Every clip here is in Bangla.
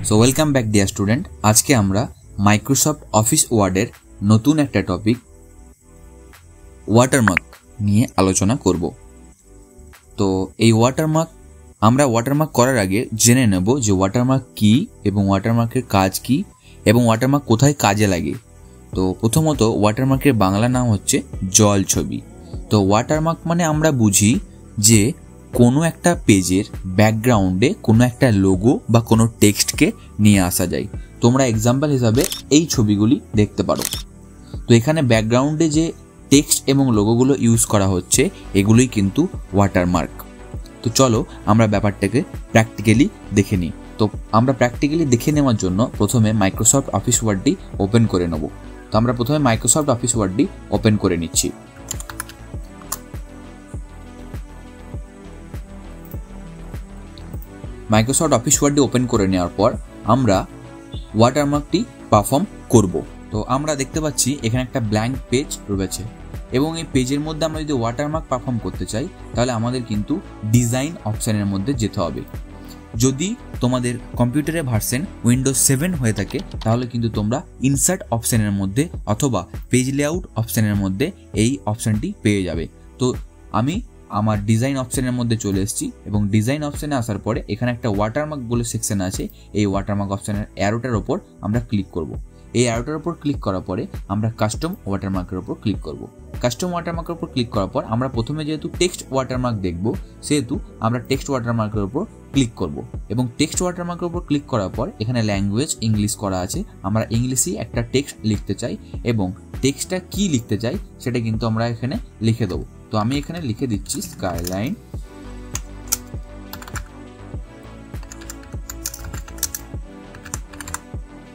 So welcome back dear student. আজকে আমরা মাইক্রোসফট অফিস ওয়ার্ডের নতুন একটা টপিক ওয়াটারমার্ক নিয়ে আলোচনা করব। তো এই আমরা ওয়াটারমার্ক করার আগে জেনে নেব যে ওয়াটারমার্ক কী এবং ওয়াটারমার্কের কাজ কী এবং ওয়াটারমার্ক কোথায় কাজে লাগে। তো প্রথমত ওয়াটারমার্কের বাংলা নাম হচ্ছে জল ছবি। তো ওয়াটারমার্ক মানে আমরা বুঝি যে কোনো একটা পেজের ব্যাকগ্রাউন্ডে কোনো একটা লোগো বা কোনো টেক্সটকে নিয়ে আসা যায়। তোমরা এক্সাম্পল হিসাবে এই ছবিগুলি দেখতে পারো। তো এখানে ব্যাকগ্রাউন্ডে যে টেক্সট এবং লোগোগুলো ইউজ করা হচ্ছে এগুলোই কিন্তু ওয়াটারমার্ক। তো চলো আমরা ব্যাপারটাকে প্র্যাকটিক্যালি দেখে নিই। তো আমরা প্র্যাকটিক্যালি দেখে নেওয়ার জন্য প্রথমে মাইক্রোসফট অফিস ওয়ার্ডটি ওপেন করে নেব। তো আমরা প্রথমে মাইক্রোসফট অফিস ওয়ার্ডটি ওপেন করে নিচ্ছি। মাইক্রোসফট অফিস ওয়ার্ডটি ওপেন করে নেওয়ার পর আমরা ওয়াটারমার্কটি পারফর্ম করব। তো আমরা দেখতে পাচ্ছি এখানে একটা ব্ল্যাঙ্ক পেজ রয়েছে এবং এই পেজের মধ্যে আমরা যদি ওয়াটারমার্ক পারফর্ম করতে চাই তাহলে আমাদের কিন্তু ডিজাইন অপশানের মধ্যে যেতে হবে। যদি তোমাদের কম্পিউটারের ভার্সন উইন্ডোজ 7 হয়ে থাকে তাহলে কিন্তু তোমরা ইনসার্ট অপশানের মধ্যে অথবা পেজ লেআউট অপশানের মধ্যে এই অপশানটি পেয়ে যাবে। তো আমি আমার ডিজাইন অপশানের মধ্যে চলে এসেছি এবং ডিজাইন অপশানে আসার পরে এখানে একটা ওয়াটারমার্ক বলে সেকশন আছে। এই ওয়াটারমার্ক অপশানের অ্যারোটার ওপর আমরা ক্লিক করব। এই অ্যারোটার ওপর ক্লিক করার পরে আমরা কাস্টম ওয়াটারমার্কের ওপর ক্লিক করব। কাস্টম ওয়াটারমার্কের উপর ক্লিক করার পর আমরা প্রথমে যেহেতু টেক্সট ওয়াটারমার্ক দেখব সেহেতু আমরা টেক্সট ওয়াটারমার্কের উপর ক্লিক করব এবং টেক্সট ওয়াটারমার্কের উপর ক্লিক করার পর এখানে ল্যাঙ্গুয়েজ ইংলিশ করা আছে। আমরা ইংলিশেই একটা টেক্সট লিখতে চাই এবং টেক্সটটা কি লিখতে চাই সেটা কিন্তু আমরা এখানে লিখে দেবো। তো আমি এখানে লিখে দিচ্ছি স্কাইলাইন।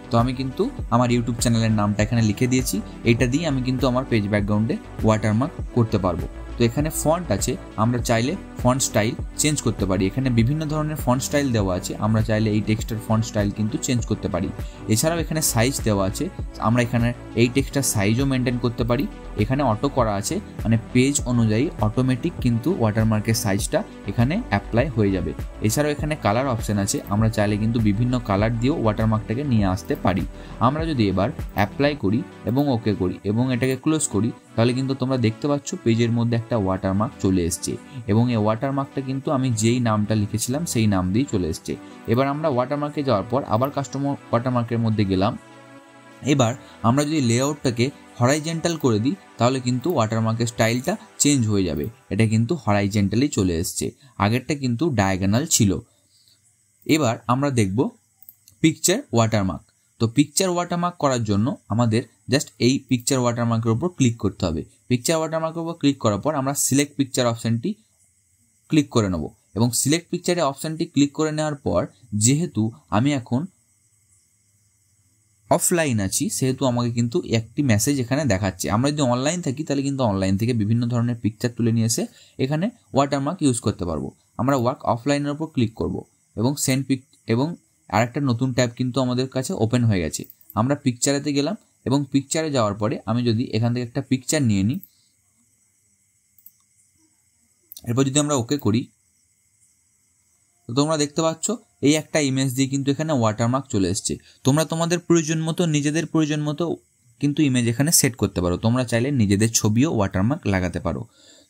তো আমি কিন্তু আমার ইউটিউব চ্যানেলের নামটা এখানে লিখে দিয়েছি। এটা দিয়ে আমি কিন্তু আমার পেজ ব্যাকগ্রাউন্ডে ওয়াটারমার্ক করতে পারবো। তো এখানে ফন্ট আছে, আমরা চাইলে ফন্ট স্টাইল চেঞ্জ করতে পারি। এখানে বিভিন্ন ধরনের ফন্ট স্টাইল দেওয়া আছে, আমরা চাইলে এই টেক্সটের ফন্ট স্টাইল কিন্তু চেঞ্জ করতে পারি। এছাড়াও এখানে সাইজ দেওয়া আছে, আমরা এখানে এই টেক্সটার সাইজও মেনটেন করতে পারি। এখানে অটো করা আছে, মানে পেজ অনুযায়ী অটোমেটিক কিন্তু ওয়াটারমার্কের সাইজটা এখানে অ্যাপ্লাই হয়ে যাবে। এছাড়াও এখানে কালার অপশান আছে, আমরা চাইলে কিন্তু বিভিন্ন কালার দিয়েও ওয়াটারমার্কটাকে নিয়ে আসতে পারি। আমরা যদি এবার অ্যাপ্লাই করি এবং ওকে করি এবং এটাকে ক্লোজ করি তাহলে কিন্তু তোমরা দেখতে পাচ্ছ পেজের মধ্যে একটা ওয়াটারমার্ক চলে এসছে এবং এই ওয়াটারমার্কটা কিন্তু আমি যেই নামটা লিখেছিলাম সেই নাম দিয়ে চলে এসছে। এবার আমরা ওয়াটারমার্কে যাওয়ার পর আবার কাস্টমার ওয়াটারমার্কের মধ্যে গেলাম। এবার আমরা যদি লেআউটটাকে হরাইজেন্টাল করে দিই তাহলে কিন্তু ওয়াটারমার্কের স্টাইলটা চেঞ্জ হয়ে যাবে। এটা কিন্তু হরাইজেন্টালি চলে এসছে, আগেরটা কিন্তু ডায়াগোনাল ছিল। এবার আমরা দেখব পিকচার ওয়াটারমার্ক। তো পিকচার ওয়াটারমার্ক করার জন্য আমাদের জাস্ট এই পিকচার ওয়াটারমার্কের উপর ক্লিক করতে হবে। পিকচার ওয়াটারমার্কের উপর ক্লিক করার পর আমরা সিলেক্ট পিকচার অপশানটি ক্লিক করে নেব এবং সিলেক্ট পিকচারে অপশানটি ক্লিক করে নেওয়ার পর যেহেতু আমি এখন অফলাইন আছি সেহেতু আমাকে কিন্তু একটি মেসেজ এখানে দেখাচ্ছে। আমরা যদি অনলাইন থাকি তাহলে কিন্তু অনলাইন থেকে বিভিন্ন ধরনের পিকচার তুলে নিয়ে এসে এখানে ওয়াটারমার্ক ইউজ করতে পারবো। আমরা ওয়ার্ক অফলাইনের উপর ক্লিক করব এবং সেন্ড পিক এবং আরেকটা নতুন ট্যাব কিন্তু আমাদের কাছে ওপেন হয়ে গেছে। আমরা পিকচারেতে গেলাম এবং পিকচারে যাওয়ার পরে আমি যদি এখান থেকে একটা পিকচার নিয়ে নিই, এরপর যদি আমরা ওকে করি তো তোমরা দেখতে পাচ্ছ এই একটা ইমেজ দিয়ে কিন্তু এখানে ওয়াটারমার্ক চলে এসছে। তোমরা তোমাদের প্রয়োজন মতো নিজেদের প্রয়োজন মতো কিন্তু ইমেজ এখানে সেট করতে পারো। তোমরা চাইলে নিজেদের ছবিও ওয়াটারমার্ক লাগাতে পারো।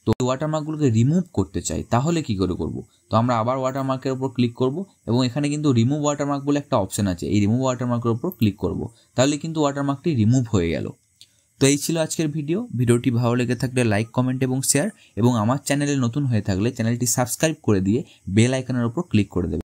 তো ওয়াটারমার্কগুলোকে রিমুভ করতে চাই তাহলে কি করে করব? তো আমরা আবার ওয়াটারমার্কের উপর ক্লিক করব এবং এখানে কিন্তু রিমুভ ওয়াটারমার্ক বলে একটা অপশান আছে। এই রিমুভ ওয়াটারমার্কের উপর ক্লিক করব, তাহলে কিন্তু ওয়াটারমার্কটি রিমুভ হয়ে গেল। তো এই ছিল আজকের ভিডিওটি ভালো লেগে থাকলে লাইক, কমেন্ট এবং শেয়ার এবং আমার চ্যানেলে নতুন হয়ে থাকলে চ্যানেলটি সাবস্ক্রাইব করে দিয়ে বেল আইকনের উপর ক্লিক করে দেবে।